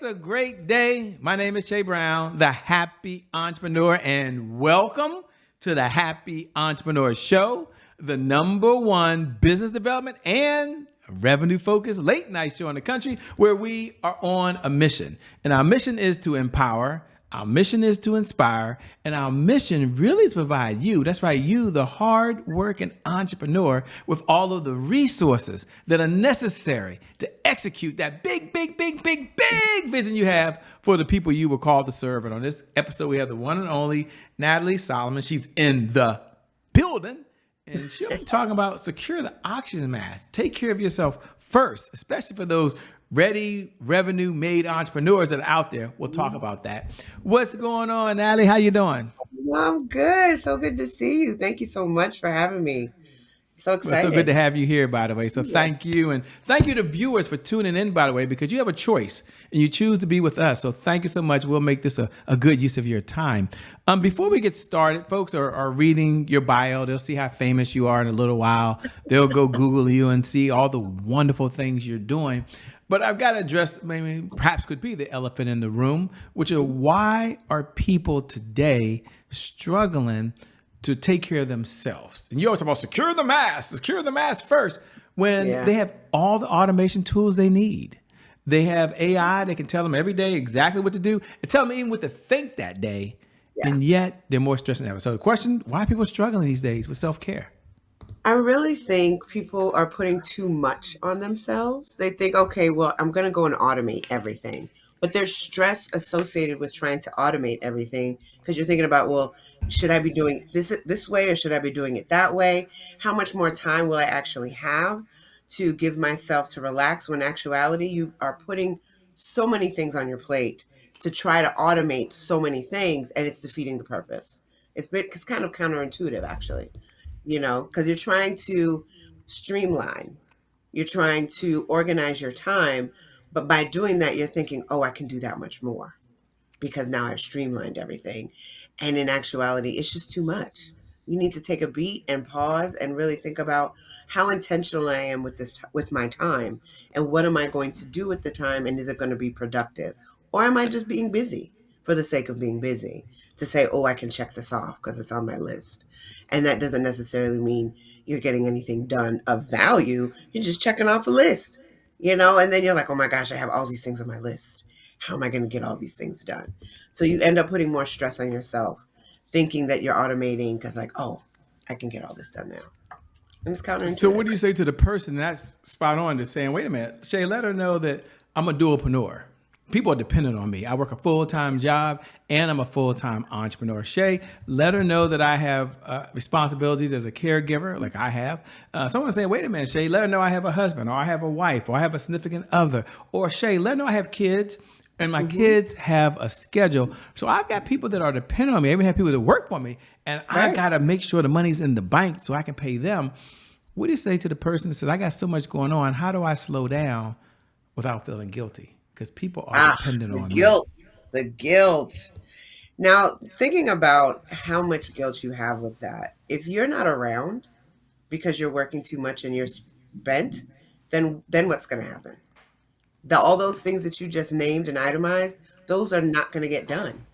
It's a great day. My name is Shay Brown, the Happy Entrepreneur, and welcome to the Happy Entrepreneur Show, the #1 business development and revenue-focused late-night show in the country where we are on a mission. And our mission is to empower, our mission is to inspire, and our mission really is to provide you, that's right, you, the hard-working entrepreneur, with all of the resources that are necessary to execute that big vision you have for the people you were called to serve. And on this episode, we have the one and only Natalie Solomon. She's in the building, and she'll be talking about secure the oxygen mask. Take care of yourself first, especially for those ready, revenue-made entrepreneurs that are out there. We'll talk about that. What's going on, Natalie? How you doing? Well, I'm good. So good to see you. Thank you so much for having me. So excited. Well, so good to have you here, by the way. So thank you. And thank you to viewers for tuning in, by the way, because you have a choice and you choose to be with us. So thank you so much. We'll make this a good use of your time. Before we get started, folks are reading your bio. They'll see how famous you are in a little while. They'll go Google you and see all the wonderful things you're doing. But I've got to address, maybe perhaps could be the elephant in the room, which is why are people today struggling to take care of themselves? And you always talk about secure the mask first, when they have all the automation tools they need. They have AI that can tell them every day exactly what to do and tell them even what to think that day. And yet they're more stressed than ever. So the question, why are people struggling these days with self-care? I really think people are putting too much on themselves. They think, okay, well, I'm going to go and automate everything. But there's stress associated with trying to automate everything because you're thinking about, well, should I be doing this way or should I be doing it that way? How much more time will I actually have to give myself to relax, when in actuality you are putting so many things on your plate to try to automate so many things, and it's defeating the purpose. It's kind of counterintuitive, actually, because you're trying to streamline, you're trying to organize your time, but by doing that, you're thinking, oh, I can do that much more because now I've streamlined everything. And in actuality, it's just too much. You need to take a beat and pause and really think about how intentional I am with my time, and what am I going to do with the time, and is it going to be productive? Or am I just being busy for the sake of being busy to say, oh, I can check this off because it's on my list? And that doesn't necessarily mean you're getting anything done of value. You're just checking off a list, and then you're like, oh my gosh, I have all these things on my list. How am I going to get all these things done? So you end up putting more stress on yourself, thinking that you're automating because like, oh, I can get all this done now. And it's counterintuitive. So what do you say to the person that's spot on to saying, wait a minute, Shay, let her know that I'm a dualpreneur. People are dependent on me. I work a full-time job and I'm a full-time entrepreneur. Shay, let her know that I have responsibilities as a caregiver, like I have. Someone saying, wait a minute, Shay, let her know I have a husband, or I have a wife, or I have a significant other. Or Shay, let her know I have kids and my kids have a schedule. So I've got people that are dependent on me. I even have people that work for me, and I got to make sure the money's in the bank so I can pay them. What do you say to the person that says, I got so much going on, how do I slow down without feeling guilty? Because people are dependent on the guilt. Now, thinking about how much guilt you have with that, if you're not around because you're working too much and you're spent, then what's going to happen? All those things that you just named and itemized, those are not going to get done.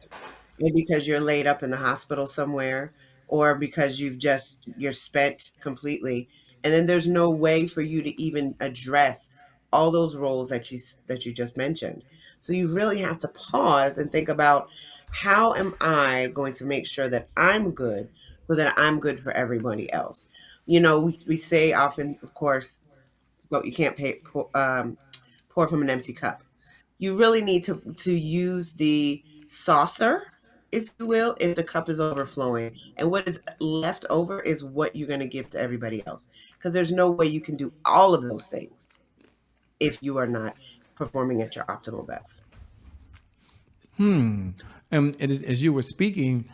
Maybe because you're laid up in the hospital somewhere, or because you're spent completely, and then there's no way for you to even address all those roles that you just mentioned. So you really have to pause and think about, how am I going to make sure that I'm good so that I'm good for everybody else? We say often, of course, but you can't pour from an empty cup. You really need to use the saucer, if you will, if the cup is overflowing. And what is left over is what you're going to give to everybody else. Because there's no way you can do all of those things if you are not performing at your optimal best. And as you were speaking,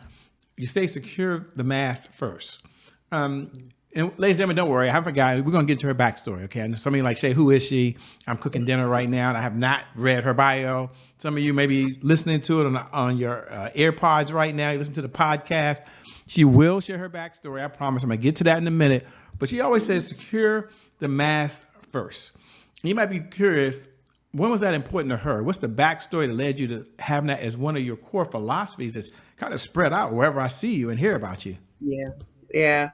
you say secure the mask first. And ladies and gentlemen, don't worry, I forgot. We're going to get to her backstory, okay? And somebody like, Shay, who is she? I'm cooking dinner right now, and I have not read her bio. Some of you may be listening to it on your AirPods right now. You listen to the podcast. She will share her backstory, I promise. I'm going to get to that in a minute. But she always says secure the mask first. You might be curious, when was that important to her? What's the backstory that led you to having that as one of your core philosophies that's kind of spread out wherever I see you and hear about you? Yeah. Yeah.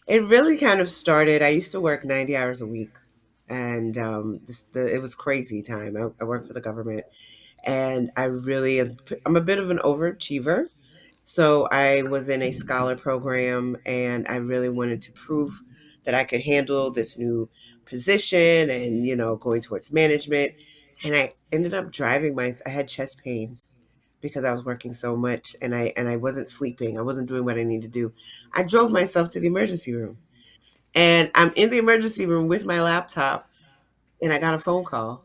It really kind of started. I used to work 90 hours a week, and it was crazy time. I worked for the government, and I'm a bit of an overachiever. So I was in a scholar program, and I really wanted to prove that I could handle this new position and, going towards management. And I ended up I had chest pains because I was working so much, and I wasn't sleeping. I wasn't doing what I needed to do. I drove myself to the emergency room, and I'm in the emergency room with my laptop, and I got a phone call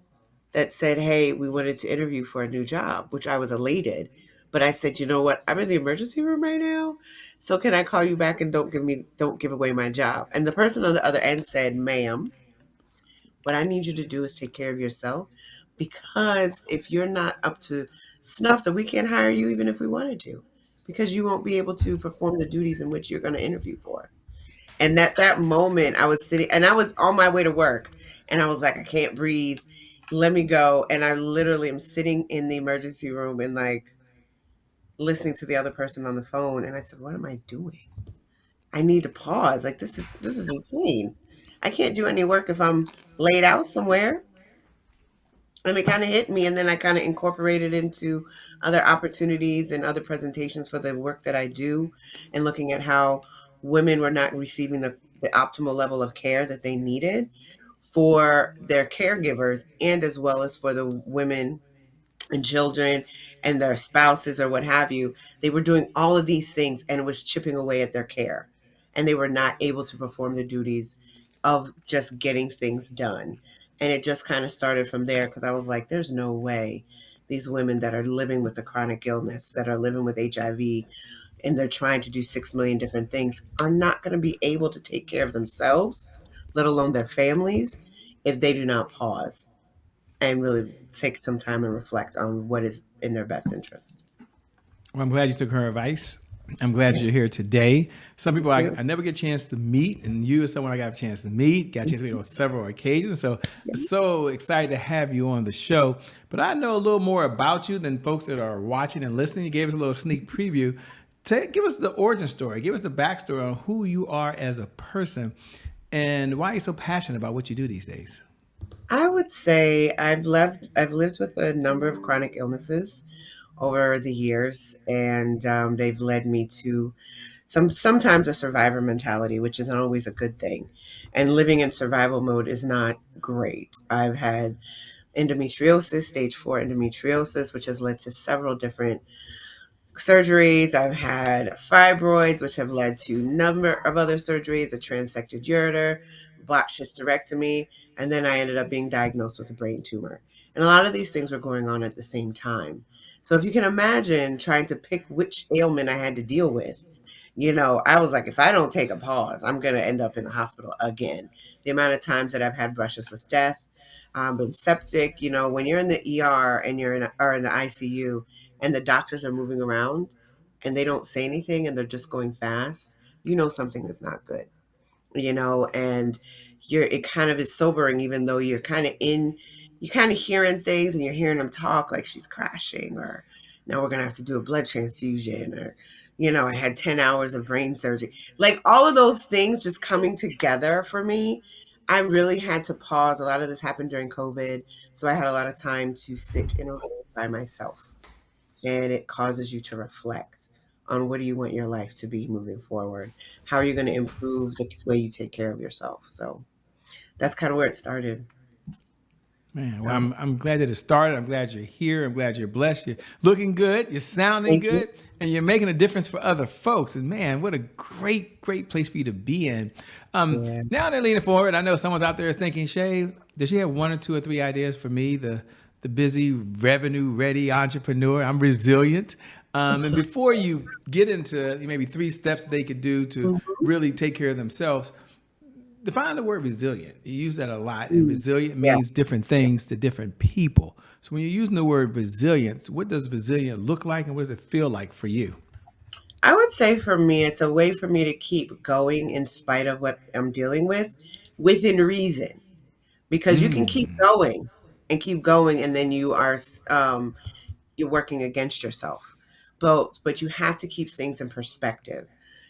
that said, "Hey, we wanted to interview for a new job," which I was elated. But I said, "You know what? I'm in the emergency room right now. So can I call you back and don't give away my job?" And the person on the other end said, "Ma'am, what I need you to do is take care of yourself, because if you're not up to snuff, then we can't hire you even if we wanted to, because you won't be able to perform the duties in which you're going to interview for." And that moment, I was sitting, and I was on my way to work, and I was like, I can't breathe. Let me go. And I literally am sitting in the emergency room and like listening to the other person on the phone. And I said, what am I doing? I need to pause. Like, this is insane. I can't do any work if I'm laid out somewhere. And it kind of hit me, and then I kind of incorporated into other opportunities and other presentations for the work that I do, and looking at how women were not receiving the optimal level of care that they needed for their caregivers, and as well as for the women and children and their spouses or what have you. They were doing all of these things, and it was chipping away at their care. And they were not able to perform the duties of just getting things done. And it just kind of started from there, because I was like, there's no way these women that are living with a chronic illness, that are living with HIV, and they're trying to do 6 million different things, are not going to be able to take care of themselves, let alone their families, if they do not pause and really take some time and reflect on what is in their best interest. Well, I'm glad you took her advice. I'm glad Yeah. you're here today. Some people Yeah. I never get a chance to meet, and you are someone I got a chance to meet, got a chance to meet on several occasions. So excited to have you on the show. But I know a little more about you than folks that are watching and listening. You gave us a little sneak preview. Give us the origin story. Give us the backstory on who you are as a person and why you're so passionate about what you do these days. I would say I've lived with a number of chronic illnesses over the years, and they've led me to sometimes a survivor mentality, which isn't always a good thing. And living in survival mode is not great. I've had endometriosis, stage 4 endometriosis, which has led to several different surgeries. I've had fibroids, which have led to a number of other surgeries, a transected ureter, botched hysterectomy, and then I ended up being diagnosed with a brain tumor. And a lot of these things were going on at the same time. So if you can imagine trying to pick which ailment I had to deal with, I was like, if I don't take a pause, I'm going to end up in the hospital again. The amount of times that I've had brushes with death, been septic, when you're in the ER and or in the ICU, and the doctors are moving around and they don't say anything and they're just going fast, something is not good, and it kind of is sobering, even though you're kind of hearing things, and you're hearing them talk like she's crashing, or now we're going to have to do a blood transfusion, or, I had 10 hours of brain surgery. Like, all of those things just coming together for me, I really had to pause. A lot of this happened during COVID. So I had a lot of time to sit in a room by myself, and it causes you to reflect on what do you want your life to be moving forward? How are you going to improve the way you take care of yourself? So that's kind of where it started. Man, well, So I'm glad that it started. I'm glad you're here. I'm glad you're blessed. You're looking good. You're sounding thank you. good, and you're making a difference for other folks. And man, what a great place for you to be in. Yeah. Now they're leaning forward. I know someone's out there is thinking, Shay, does she have one or two or three ideas for me? The busy, revenue ready entrepreneur. I'm resilient. And before you get into maybe three steps they could do to Mhm. really take care of themselves, define the word resilient. You use that a lot, and Mm. resilient Yeah. means different things to different people. So when you're using the word resilience, what does resilient look like, and what does it feel like for you? I would say for me, it's a way for me to keep going in spite of what I'm dealing with, within reason, because you can keep going. and keep going, and then you're working against yourself. But you have to keep things in perspective.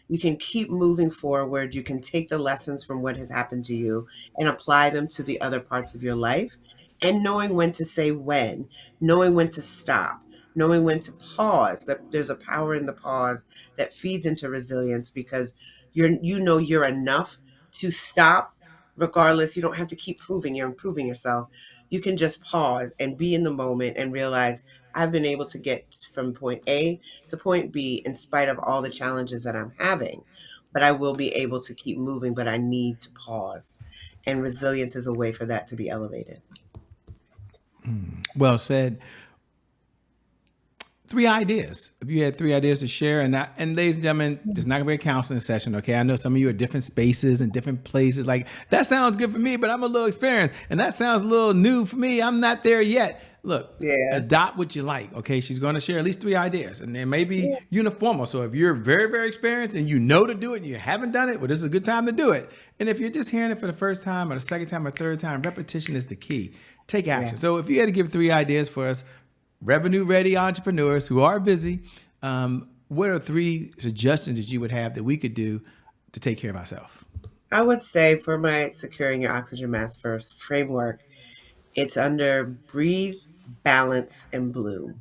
You can keep moving forward. You can take the lessons from what has happened to you and apply them to the other parts of your life. And knowing when to say when, knowing when to stop, knowing when to pause. That there's a power in the pause that feeds into resilience, because you're enough to stop regardless. You don't have to keep proving you're improving yourself. You can just pause and be in the moment and realize, I've been able to get from point A to point B in spite of all the challenges that I'm having. But I will be able to keep moving, but I need to pause. And resilience is a way for that to be elevated. Well said. Three ideas. If you had three ideas to share, and ladies and gentlemen, this is not gonna be a counseling session, okay? I know some of you are different spaces and different places. Like that sounds good for me, but I'm a little experienced, and that sounds a little new for me. I'm not there yet. Look, Yeah. adopt what you like, okay? She's gonna share at least three ideas, and they may be Yeah. uniform. So if you're very, very experienced and you know to do it and you haven't done it, well, this is a good time to do it. And if you're just hearing it for the first time or the second time or third time, repetition is the key. Take action. Yeah. So if you had to give three ideas for us, revenue ready entrepreneurs who are busy, what are three suggestions that you would have that we could do to take care of ourselves? I would say for my securing your oxygen mask first framework, it's under breathe, balance, and bloom.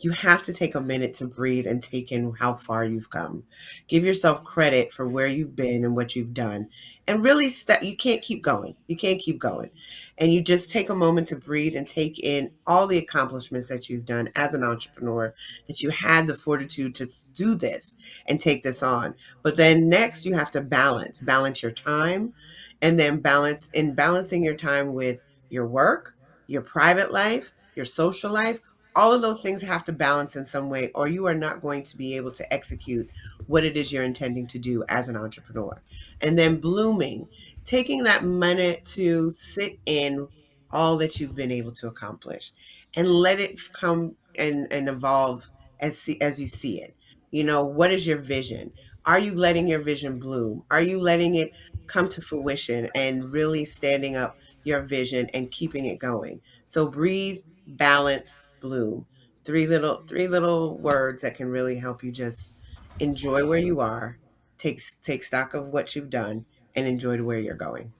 You have to take a minute to breathe and take in how far you've come. Give yourself credit for where you've been and what you've done. And really step, you can't keep going. You can't keep going. And you just take a moment to breathe and take in all the accomplishments that you've done as an entrepreneur, that you had the fortitude to do this and take this on. But then next you have to balance your time, and then balancing your time with your work, your private life, your social life. All of those things have to balance in some way, or you are not going to be able to execute what it is you're intending to do as an entrepreneur. And then blooming, taking that minute to sit in all that you've been able to accomplish and let it come and evolve as you see it. What is your vision? Are you letting your vision bloom? Are you letting it come to fruition and really standing up your vision and keeping it going? So breathe, balance, bloom. Three little words that can really help you just enjoy where you are, take stock of what you've done, and enjoy where you're going.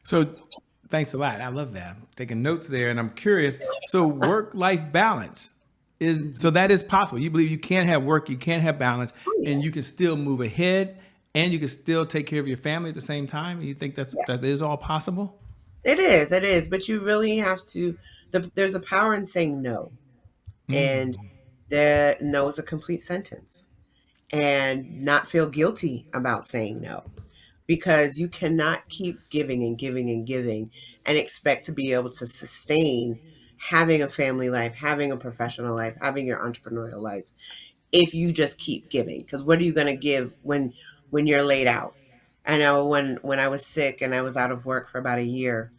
So thanks a lot. I love that. I'm taking notes there, and I'm curious. So work-life balance is so Mhm. that is possible. You believe you can have work, you can have balance, Oh and yeah. you can still move ahead, and you can still take care of your family at the same time. You think Yes. that is all possible? It is, but you really have to. There's a power in saying no, and there no is a complete sentence, and not feel guilty about saying no, because you cannot keep giving and giving and giving and expect to be able to sustain having a family life, having a professional life, having your entrepreneurial life if you just keep giving. Because what are you going to give when you're laid out? I know when I was sick and I was out of work for about a year,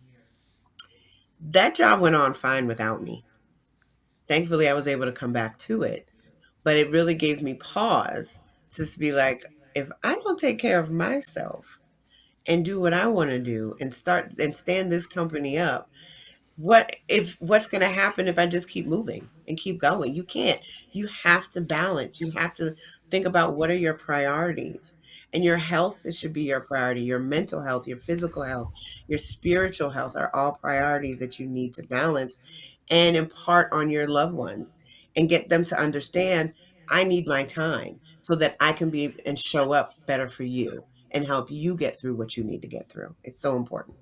that job went on fine without me. Thankfully, I was able to come back to it, but it really gave me pause to just be like, if I don't take care of myself and do what I want to do and start and stand this company up, what's going to happen if I just keep moving and keep going? You can't. You have to balance. You have to think about what are your priorities. And your health, it should be your priority. Your mental health, your physical health, your spiritual health are all priorities that you need to balance and impart on your loved ones and get them to understand, I need my time so that I can be and show up better for you and help you get through what you need to get through. It's so important.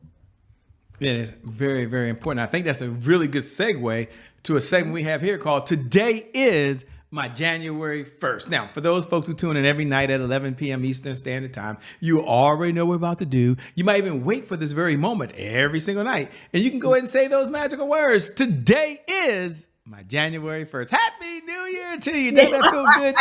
It is very, very important. I think that's a really good segue to a segment we have here called Today is My January 1st. Now, for those folks who tune in every night at 11 p.m. Eastern Standard Time, you already know what we're about to do. You might even wait for this very moment every single night. And you can go ahead and say those magical words. Today is my January 1st. Happy New Year to you. Doesn't that feel good?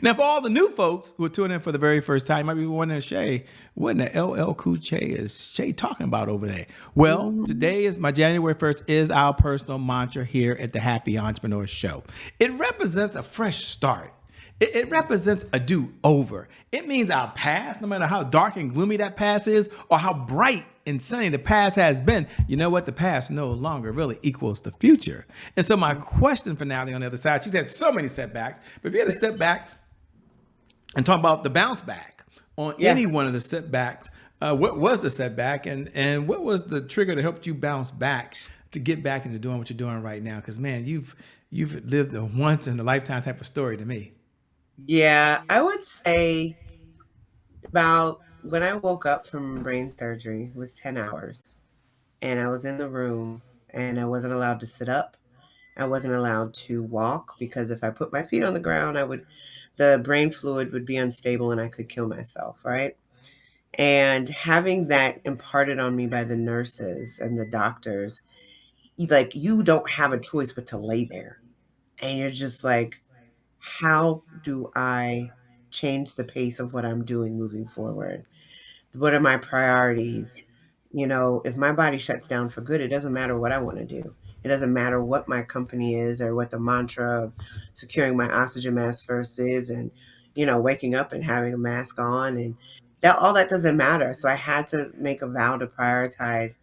Now, for all the new folks who are tuning in for the very first time, you might be wondering, Shay, what in the LL Cool J is Shay talking about over there? Well, Mhm. today is my January 1st is our personal mantra here at the Happy Entrepreneur Show. It represents a fresh start. It represents a do over. It means our past, no matter how dark and gloomy that past is, or how bright and sunny the past has been, you know what? The past no longer really equals the future. And so, my question for Natalie on the other side, she's had so many setbacks, but if you had to step back and talk about the bounce back on Yeah. any one of the setbacks, what was the setback, and what was the trigger that helped you bounce back to get back into doing what you're doing right now? Because man, you've lived a once in a lifetime type of story to me. Yeah, I would say about when I woke up from brain surgery, it was 10 hours. And I was in the room and I wasn't allowed to sit up. I wasn't allowed to walk because if I put my feet on the ground, the brain fluid would be unstable and I could kill myself, right? And having that imparted on me by the nurses and the doctors, like you don't have a choice but to lay there. And you're just like, how do I change the pace of what I'm doing moving forward? What are my priorities? You know, if my body shuts down for good, it doesn't matter what I want to do. It doesn't matter what my company is or what the mantra of securing my oxygen mask first is and, waking up and having a mask on and that all that doesn't matter. So I had to make a vow to prioritize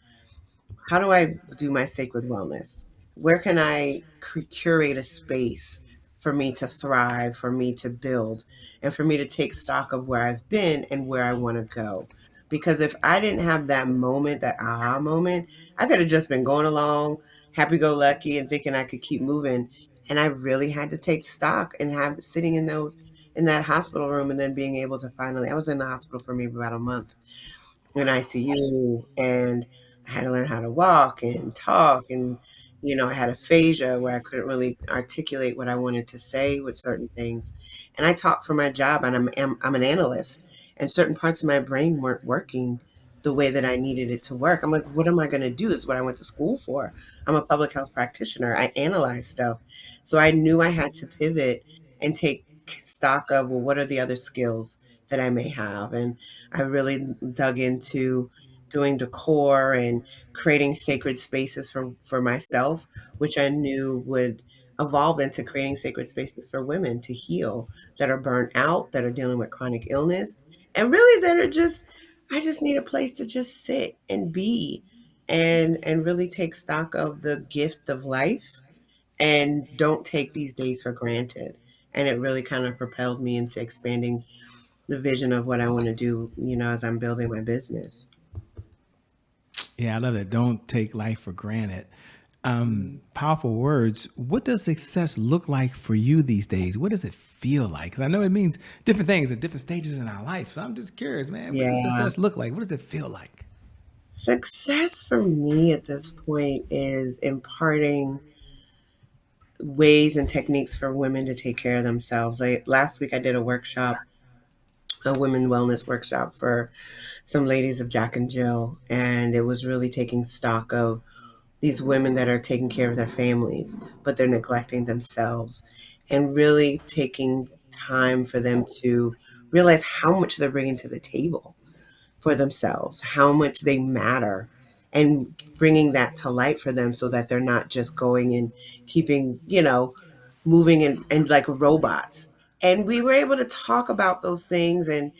how do I do my sacred wellness? Where can I curate a space for me to thrive, for me to build, and for me to take stock of where I've been and where I want to go? Because if I didn't have that moment, that aha moment, I could have just been going along, happy go lucky, and thinking I could keep moving. And I really had to take stock and have sitting in that hospital room and then being able to finally, I was in the hospital for maybe about a month in ICU, and I had to learn how to walk and talk, and I had aphasia where I couldn't really articulate what I wanted to say with certain things. And I taught for my job, and I'm an analyst, and certain parts of my brain weren't working the way that I needed it to work. I'm like, what am I going to do? This is what I went to school for. I'm a public health practitioner. I analyze stuff. So I knew I had to pivot and take stock of, well, what are the other skills that I may have? And I really dug into doing decor and creating sacred spaces for myself, which I knew would evolve into creating sacred spaces for women to heal that are burnt out, that are dealing with chronic illness, and really that are just, I just need a place to just sit and be and really take stock of the gift of life and don't take these days for granted. And it really kind of propelled me into expanding the vision of what I want to do, as I'm building my business. Yeah, I love that. Don't take life for granted. Mm. Powerful words. What does success look like for you these days? What does it feel like? Because I know it means different things at different stages in our life. So I'm just curious, man. What does Yeah. success look like? What does it feel like? Success for me at this point is imparting ways and techniques for women to take care of themselves. Last week I did a women wellness workshop for some ladies of Jack and Jill, and it was really taking stock of these women that are taking care of their families, but they're neglecting themselves, and really taking time for them to realize how much they're bringing to the table for themselves, how much they matter, and bringing that to light for them so that they're not just going and keeping, moving and like robots. And we were able to talk about those things and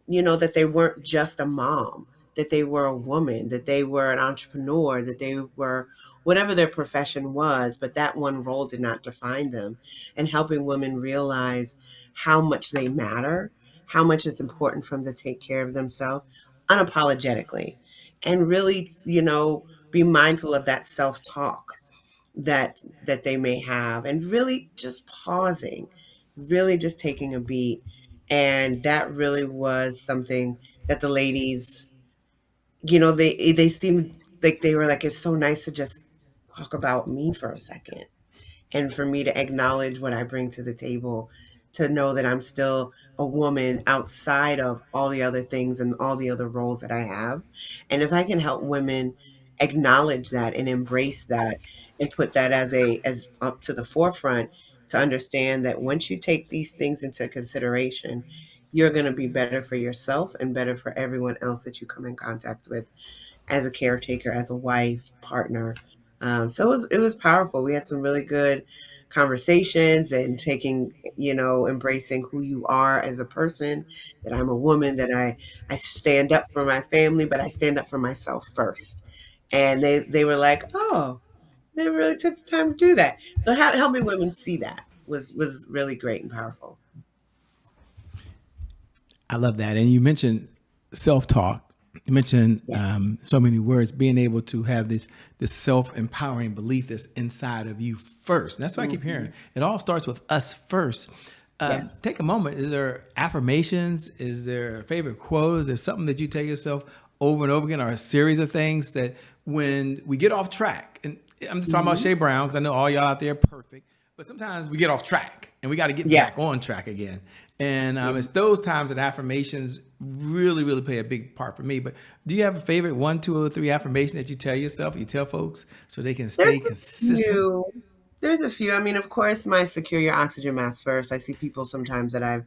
that they weren't just a mom, that they were a woman, that they were an entrepreneur, that they were whatever their profession was, but that one role did not define them. And helping women realize how much they matter, how much it's important for them to take care of themselves unapologetically, and really, be mindful of that self-talk that they may have, and really just pausing, really just taking a beat. And that really was something that the ladies, they seemed like they were like, it's so nice to just talk about me for a second, and for me to acknowledge what I bring to the table, to know that I'm still a woman outside of all the other things and all the other roles that I have. And if I can help women acknowledge that and embrace that and put that as up to the forefront, to understand that once you take these things into consideration, you're going to be better for yourself and better for everyone else that you come in contact with as a caretaker, as a wife, partner. So it was powerful. We had some really good conversations and taking, embracing who you are as a person, that I'm a woman, that I stand up for my family, but I stand up for myself first. And they were like, oh, they really took the time to do that. So helping women see that was really great and powerful. I love that. And you mentioned self talk. You mentioned Yeah. so many words. Being able to have this self empowering belief that's inside of you first. And that's what I keep Hmm. hearing. It all starts with us first. Yes. Take a moment. Is there affirmations? Is there a favorite quote? Is there something that you tell yourself over and over again, or a series of things that when we get off track? And I'm just talking about Hmm. Shay Brown because I know all y'all out there are perfect. But sometimes we get off track and we got to get Yeah. back on track again. And Yeah. it's those times that affirmations really, really play a big part for me. But do you have a favorite one, two, or three affirmation that you tell yourself, you tell folks so they can stay There's a consistent? few. There's a few. I mean, of course, my secure your oxygen mask first. I see people sometimes that I've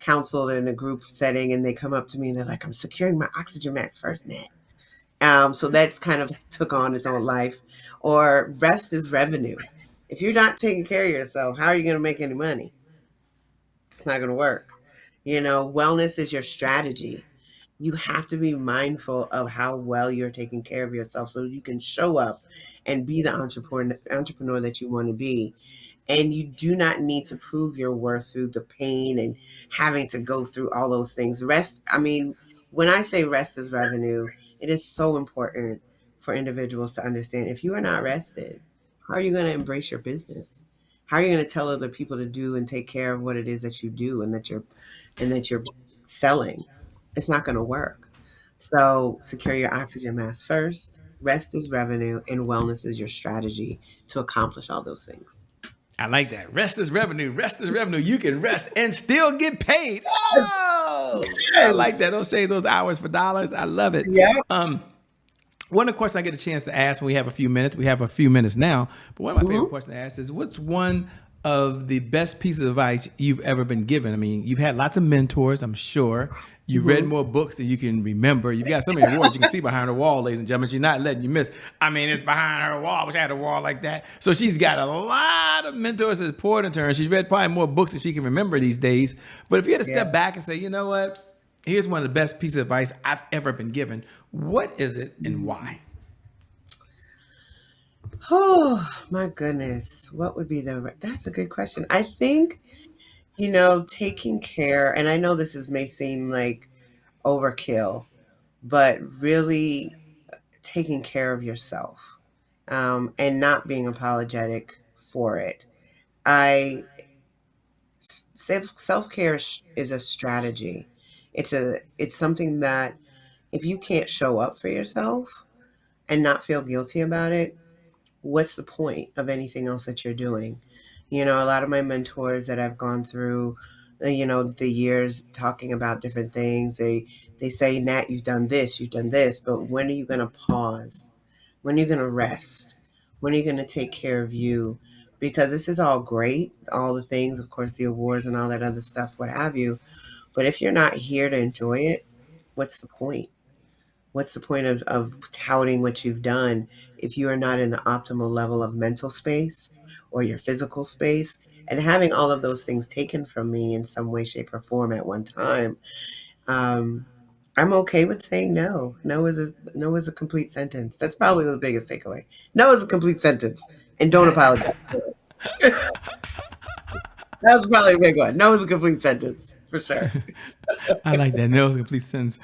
counseled in a group setting, and they come up to me and they're like, "I'm securing my oxygen mask first, Nat." So that's kind of took on its own life. Or rest is revenue. If you're not taking care of yourself, how are you going to make any money? It's not going to work. Wellness is your strategy. You have to be mindful of how well you're taking care of yourself so you can show up and be the entrepreneur that you want to be. And you do not need to prove your worth through the pain and having to go through all those things. Rest, I mean, when I say rest is revenue, it is so important for individuals to understand if you are not rested, how are you going to embrace your business? How are you going to tell other people to do and take care of what it is that you do and that you're selling? It's not going to work. So secure your oxygen mask first. Rest is revenue, and wellness is your strategy to accomplish all those things. I like that. Rest is revenue. Rest is revenue. You can rest and still get paid. Yes. Oh, I like Yes. that. Don't change those hours for dollars. I love it. Yep. One of the questions I get a chance to ask when we have a few minutes, we have a few minutes now, but one of my favorite Hmm. questions to ask is what's one of the best pieces of advice you've ever been given? I mean, you've had lots of mentors, I'm sure. You read Hmm. more books than you can remember. You've got so many awards you can see behind her wall, ladies and gentlemen. She's not letting you miss. I mean, it's behind her wall. I wish I had a wall like that. So she's got a lot of mentors that poured into her. And she's read probably more books than she can remember these days. But if you had to Yeah. step back and say, you know what? Here's one of the best pieces of advice I've ever been given. What is it and why? Oh my goodness. What would be that's a good question. I think, taking care, and I know may seem like overkill, but really taking care of yourself, and not being apologetic for it. I self-care is a strategy. It's something that if you can't show up for yourself and not feel guilty about it, what's the point of anything else that you're doing? A lot of my mentors that I've gone through, the years talking about different things, they say, Nat, you've done this, but when are you going to pause? When are you going to rest? When are you going to take care of you? Because this is all great, all the things, of course, the awards and all that other stuff, what have you. But if you're not here to enjoy it, what's the point? What's the point of touting what you've done if you are not in the optimal level of mental space or your physical space? And having all of those things taken from me in some way, shape, or form at one time, um, I'm okay with saying no. No is a complete sentence. That's probably the biggest takeaway. No is a complete sentence, and don't apologize for it. That was probably a big one. No is a complete sentence for sure. I like that. That was a complete sense.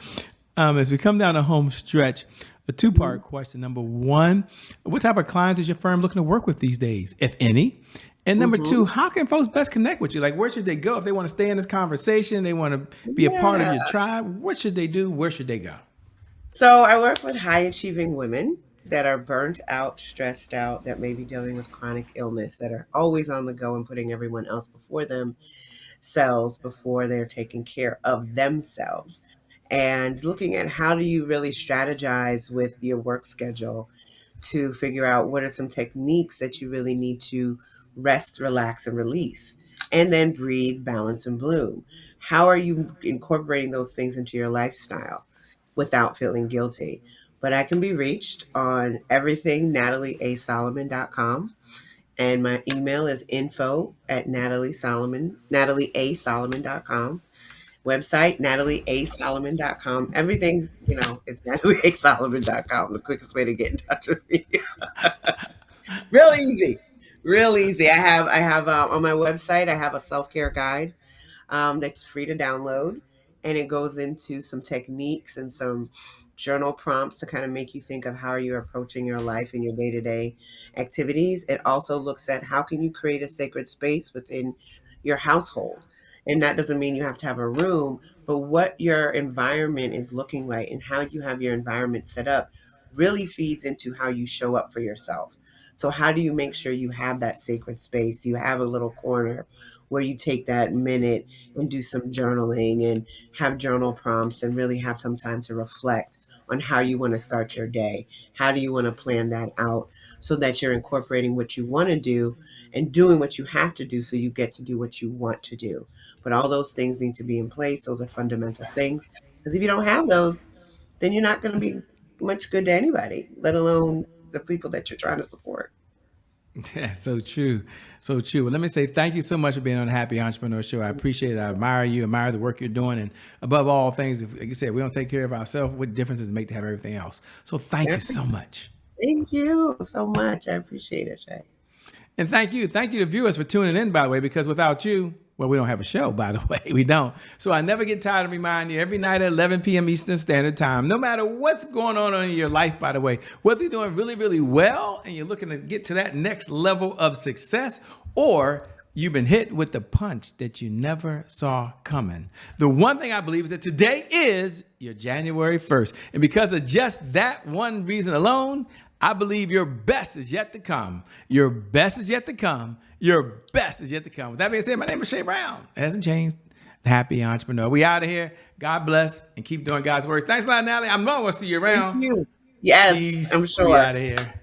As we come down the home stretch, a two-part question. Number one, what type of clients is your firm looking to work with these days, if any? And number two, Hmm. how can folks best connect with you? Like, where should they go if they want to stay in this conversation? They want to be a part of Yeah. your tribe. What should they do? Where should they go? So I work with high achieving women that are burnt out, stressed out, that may be dealing with chronic illness, that are always on the go and putting everyone else before themselves before they're taking care of themselves. And looking at how do you really strategize with your work schedule to figure out what are some techniques that you really need to rest, relax, and release. And then breathe, balance, and bloom. How are you incorporating those things into your lifestyle without feeling guilty? But I can be reached on everything, NatalieASolomon.com. And my email is info@NatalieA Solomon.com. Website, NatalieASolomon.com. Everything, is NatalieASolomon.com. The quickest way to get in touch with me. Real easy. Real easy. I have on my website, I have a self-care guide that's free to download. And it goes into some techniques and some journal prompts to kind of make you think of how you're approaching your life and your day-to-day activities. It also looks at how can you create a sacred space within your household. And that doesn't mean you have to have a room, but what your environment is looking like and how you have your environment set up really feeds into how you show up for yourself. So how do you make sure you have that sacred space? You have a little corner where you take that minute and do some journaling and have journal prompts and really have some time to reflect on how you want to start your day. How do you want to plan that out so that you're incorporating what you want to do and doing what you have to do so you get to do what you want to do. But all those things need to be in place. Those are fundamental things. Because if you don't have those, then you're not going to be much good to anybody, let alone the people that you're trying to support. Yeah, so true. So true. Well, let me say thank you so much for being on the Happy Entrepreneur Show. I appreciate it. I admire you, admire the work you're doing. And above all things, if, like you said, we don't take care of ourselves, what difference does it make to have everything else? So thank you so much. Thank you so much. I appreciate it, Shay. And thank you. Thank you to viewers for tuning in, by the way, because without you, well, we don't have a show, by the way. We don't. So I never get tired of reminding you every night at 11 p.m. Eastern Standard Time, no matter what's going on in your life, by the way, whether you're doing really, really well and you're looking to get to that next level of success, or you've been hit with the punch that you never saw coming. The one thing I believe is that today is your January 1st. And because of just that one reason alone, I believe your best is yet to come. Your best is yet to come. Your best is yet to come. With that being said, my name is Shay Brown. It hasn't changed. The Happy Entrepreneur. We out of here. God bless and keep doing God's work. Thanks a lot, Natalie. I'm going to see you around. Thank you. Yes, Peace. I'm sure. We out of here.